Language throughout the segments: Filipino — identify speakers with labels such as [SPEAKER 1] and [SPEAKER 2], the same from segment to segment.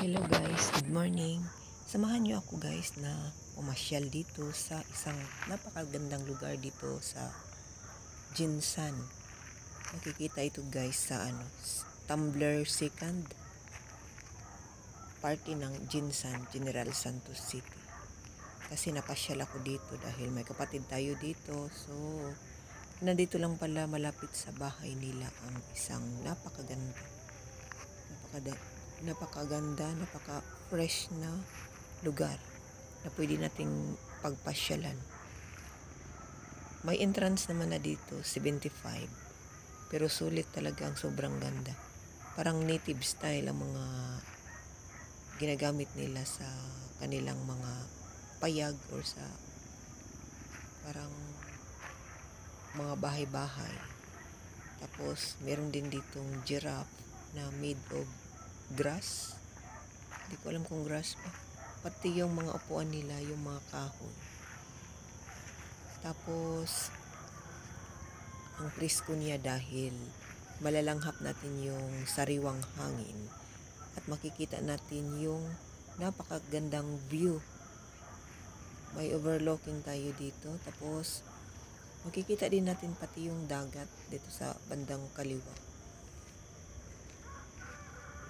[SPEAKER 1] Hello guys, good morning. Samahan niyo ako guys na pumasyal dito sa isang napakagandang lugar dito sa Jinsan. Makikita ito guys sa Tumblr Second party ng Jinsan, General Santos City. Kasi napasyal ako dito dahil may kapatid tayo dito. So, nandito lang pala malapit sa bahay nila ang isang napakaganda, napaka-fresh na lugar na pwede nating pagpasyalan. May entrance naman na dito, 75. Pero sulit talaga, ang sobrang ganda. Parang native style ang mga ginagamit nila sa kanilang mga payag or sa parang mga bahay-bahay. Tapos, meron din ditong giraffe na made of grass. Hindi ko alam kung grass pa. Pati yung mga upuan nila, yung mga kahoy. Tapos, ang presko niya dahil malalanghap natin yung sariwang hangin at makikita natin yung napakagandang view. May overlooking tayo dito. Tapos, makikita din natin pati yung dagat dito sa bandang kaliwa.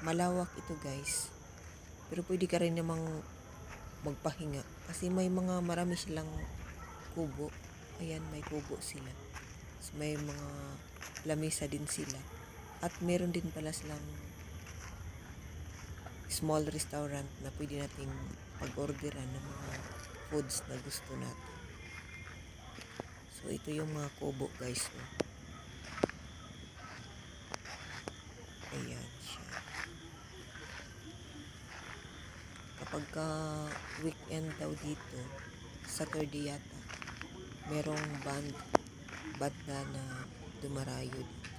[SPEAKER 1] Malawak ito guys. Pero pwede ka rin namang magpahinga kasi marami silang kubo. Ayan, may kubo sila. So, may mga lamesa din sila. At meron din pala silang small restaurant na pwede nating pag-orderan ng mga foods na gusto natin. So, ito yung mga kubo guys. Ayan siya. Kapag weekend daw dito, Saturday yata, merong banda na dumarayo dito.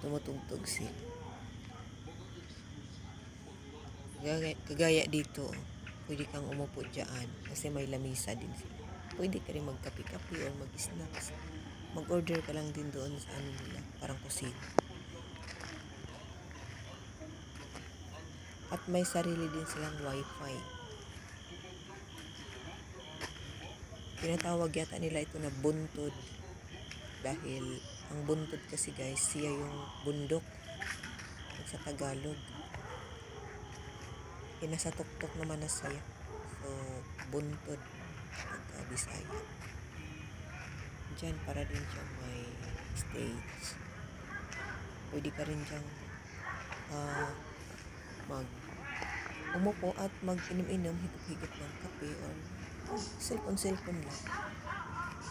[SPEAKER 1] Tumutugtog sila. Kagaya dito, pwede kang umupo dyan kasi may lamisa din sila. Pwede ka rin magkape-kape or mag-snacks. Mag-order ka lang din doon sa nila, parang kusina. At may sarili din silang wifi. Tinatawag yata nila ito na buntod. Dahil ang buntod kasi guys, siya yung bundok sa Tagalog. Nasa tuktok naman na siya. So, buntod pagka Bisaya. Diyan para din siyang may stage. Pwede ka rin diyang umupo at mag-inom-inom, higop-higop ng kape or cellphone lang.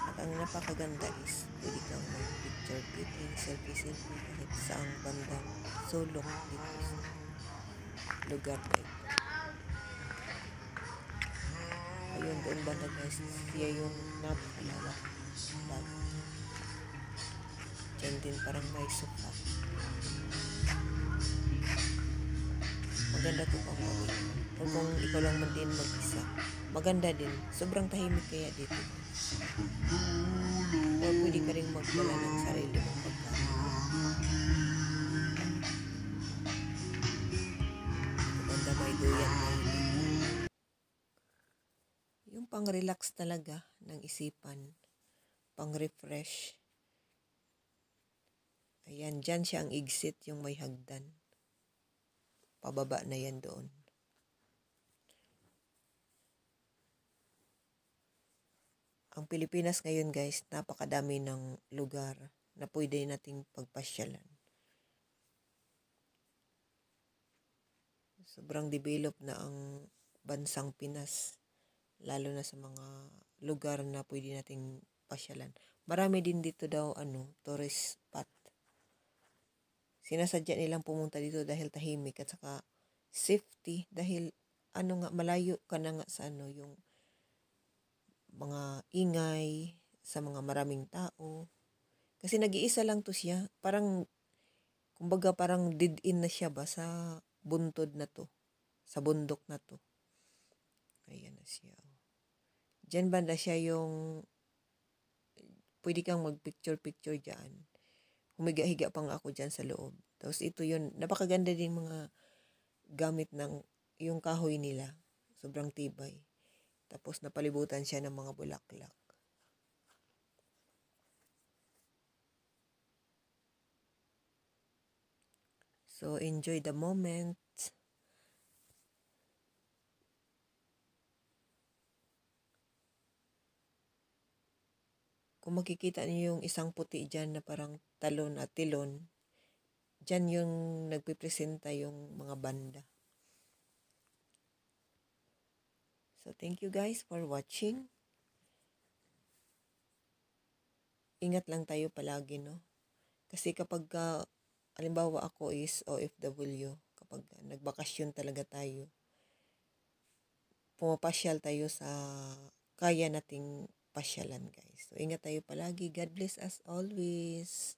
[SPEAKER 1] At ang napakaganda is pwede kang mag-picture taking, selfie kahit saang bandang sulok dito sa lugar na ito. Ayun, doon banda guys, siya yung napakalawak dagat. Diyan din parang may sofa. Maganda to pang pawin. O kung ikaw lang man din mag-isa, maganda din. Sobrang tahimik kaya dito. O pwede ka rin magdala ng sarili mong pagkain. Maganda may duyan tayo dito. Yung pang-relax talaga ng isipan. Pang-refresh. Ayan, dyan siya ang exit, yung may hagdan. Pababa na yan doon. Ang Pilipinas ngayon guys, napakadami ng lugar na pwede nating pagpasyalan. Sobrang develop na ang bansang Pinas, lalo na sa mga lugar na pwede nating pasyalan. Marami din dito daw tourist spot. Sinasadya nilang pumunta dito dahil tahimik at saka safety, dahil malayo ka na nga sa yung mga ingay, sa mga maraming tao. Kasi nag-iisa lang to siya. Parang, kumbaga parang dead in na siya ba sa buntod na to. Sa bundok na to. Ayan na siya. Diyan banda siya yung pwede kang mag-picture dyan. Humiga-higa pang ako dyan sa loob. Tapos ito yun, napakaganda din mga gamit ng yung kahoy nila. Sobrang tibay. Tapos napalibutan siya ng mga bulaklak. So, enjoy the moment. Kung makikita niyo yung isang puti dyan na parang talon at tilon, dyan yung nagpipresenta yung mga banda. So, thank you guys for watching. Ingat lang tayo palagi, no? Kasi kapag, halimbawa ako is OFW, kapag nagbakasyon talaga tayo, pumapasyal tayo sa kaya nating pasyalan, guys. So, ingat tayo palagi. God bless us always.